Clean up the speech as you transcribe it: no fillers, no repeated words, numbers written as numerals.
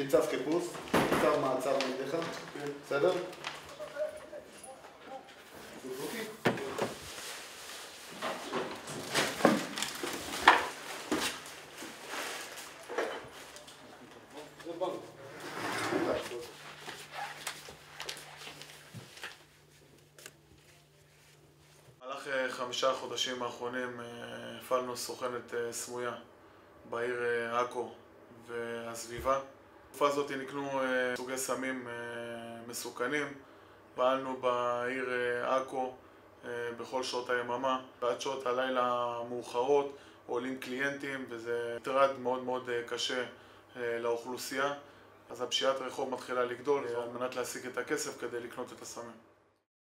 ניצב חיפוש, ניצב מעצר נגדך, בסדר? במהלך 5 חודשים האחרונים הפעלנו סוכנת סמויה בעיר עכו והסביבה. בתקופה הזאת נקנו סוגי סמים מסוכנים. פעלנו בעיר עכו בכל שעות היממה, ועד שעות הלילה המאוחרות עולים קליינטים, וזה מטרד מאוד מאוד קשה לאוכלוסייה. אז הפשיעת רחוב מתחילה לגדול על מנת להשיג את הכסף כדי לקנות את הסמים.